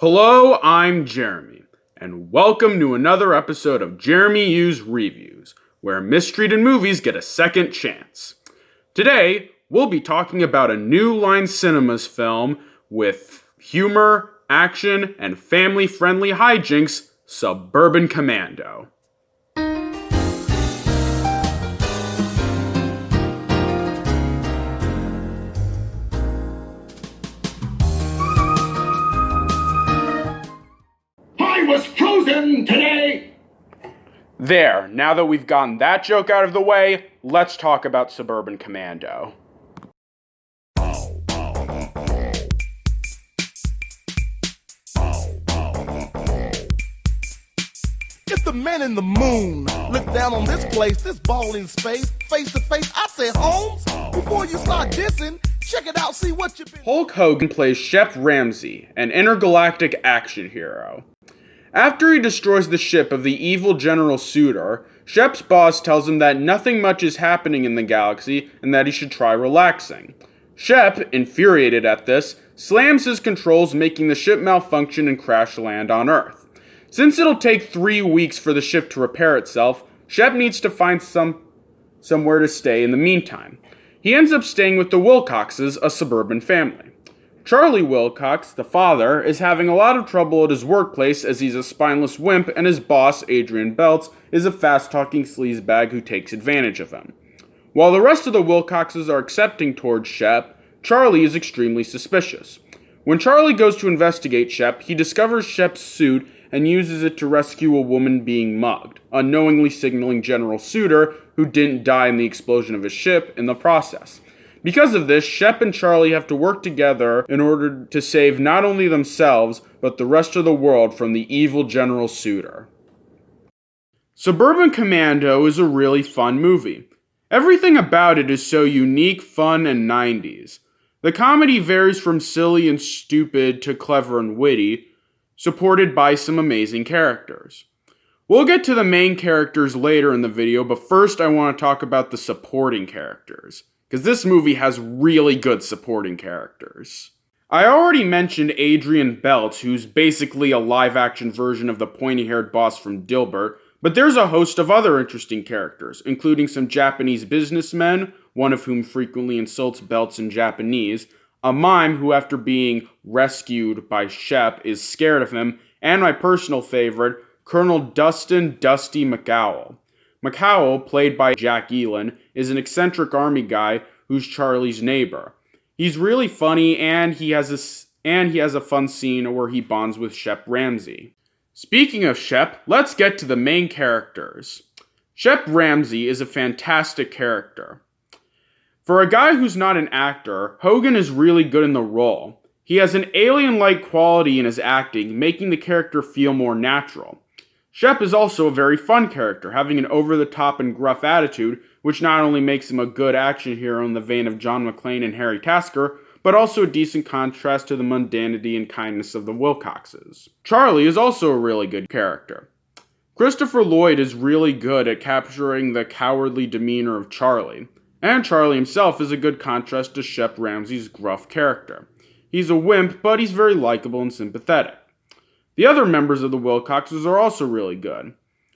Hello, I'm Jeremy, and welcome to another episode of Jeremy U's Reviews, where mistreated movies get a second chance. Today, we'll be talking about a New Line Cinemas film with humor, action, and family-friendly hijinks, Suburban Commando. I was chosen today! There, now that we've gotten that joke out of the way, let's talk about Suburban Commando. If the man in the moon looked down on this place, this ball in space, face to face, I say, Holmes, before you start dissing, check it out, see what you've been... Hulk Hogan plays Shep Ramsey, an intergalactic action hero. After he destroys the ship of the evil General Suitor, Shep's boss tells him that nothing much is happening in the galaxy and that he should try relaxing. Shep, infuriated at this, slams his controls, making the ship malfunction and crash land on Earth. Since it'll take 3 weeks for the ship to repair itself, Shep needs to find somewhere to stay in the meantime. He ends up staying with the Wilcoxes, a suburban family. Charlie Wilcox, the father, is having a lot of trouble at his workplace as he's a spineless wimp and his boss, Adrian Belts, is a fast-talking sleazebag who takes advantage of him. While the rest of the Wilcoxes are accepting towards Shep, Charlie is extremely suspicious. When Charlie goes to investigate Shep, he discovers Shep's suit and uses it to rescue a woman being mugged, unknowingly signaling General Suitor, who didn't die in the explosion of his ship, in the process. Because of this, Shep and Charlie have to work together in order to save not only themselves, but the rest of the world from the evil General Suitor. Suburban Commando is a really fun movie. Everything about it is so unique, fun, and 90s. The comedy varies from silly and stupid to clever and witty, supported by some amazing characters. We'll get to the main characters later in the video, but first I want to talk about the supporting characters, because this movie has really good supporting characters. I already mentioned Adrian Belts, who's basically a live-action version of the pointy-haired boss from Dilbert, but there's a host of other interesting characters, including some Japanese businessmen, one of whom frequently insults Belts in Japanese, a mime who, after being rescued by Shep, is scared of him, and my personal favorite, Colonel Dustin Dusty McCowell. McCowell, played by Jack Elan, is an eccentric army guy who's Charlie's neighbor. He's really funny, and he has a fun scene where he bonds with Shep Ramsey. Speaking of Shep, let's get to the main characters. Shep Ramsey is a fantastic character. For a guy who's not an actor, Hogan is really good in the role. He has an alien-like quality in his acting, making the character feel more natural. Shep is also a very fun character, having an over-the-top and gruff attitude, which not only makes him a good action hero in the vein of John McClane and Harry Tasker, but also a decent contrast to the mundanity and kindness of the Wilcoxes. Charlie is also a really good character. Christopher Lloyd is really good at capturing the cowardly demeanor of Charlie, and Charlie himself is a good contrast to Shep Ramsey's gruff character. He's a wimp, but he's very likable and sympathetic. The other members of the Wilcoxes are also really good.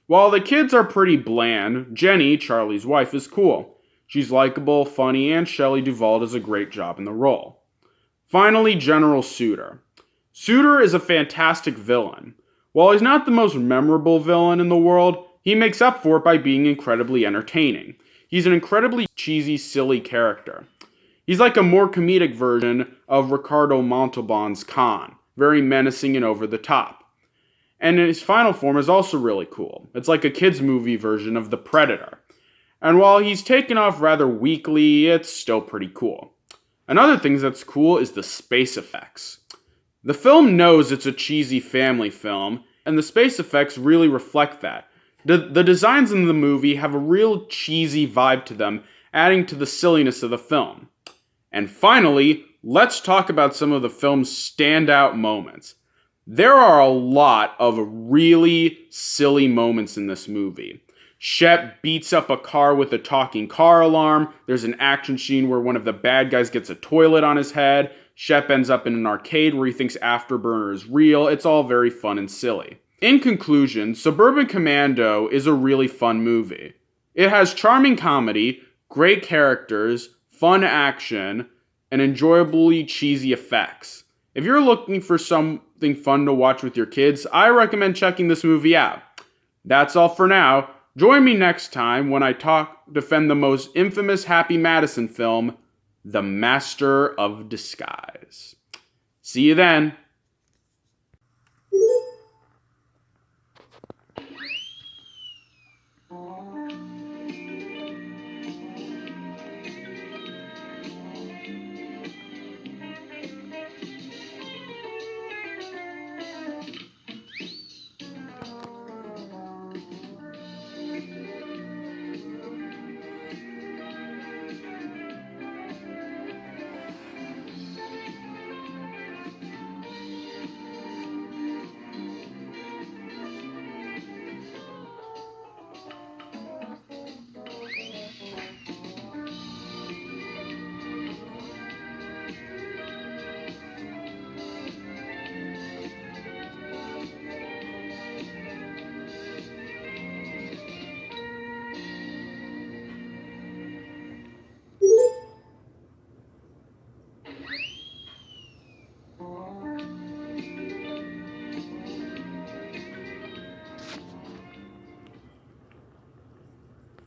While the kids are pretty bland, Jenny, Charlie's wife, is cool. She's likable, funny, and Shelley Duvall does a great job in the role. Finally, General Suitor. Suitor is a fantastic villain. While he's not the most memorable villain in the world, he makes up for it by being incredibly entertaining. He's an incredibly cheesy, silly character. He's like a more comedic version of Ricardo Montalban's Khan. Very menacing and over the top. And his final form is also really cool. It's like a kids' movie version of The Predator. And while he's taken off rather weakly, it's still pretty cool. Another thing that's cool is the space effects. The film knows it's a cheesy family film, and the space effects really reflect that. The designs in the movie have a real cheesy vibe to them, adding to the silliness of the film. And finally, let's talk about some of the film's standout moments. There are a lot of really silly moments in this movie. Shep beats up a car with a talking car alarm. There's an action scene where one of the bad guys gets a toilet on his head. Shep ends up in an arcade where he thinks Afterburner is real. It's all very fun and silly. In conclusion, Suburban Commando is a really fun movie. It has charming comedy, great characters, fun action, and enjoyably cheesy effects. If you're looking for something fun to watch with your kids, I recommend checking this movie out. That's all for now. Join me next time when I defend the most infamous Happy Madison film, The Master of Disguise. See you then.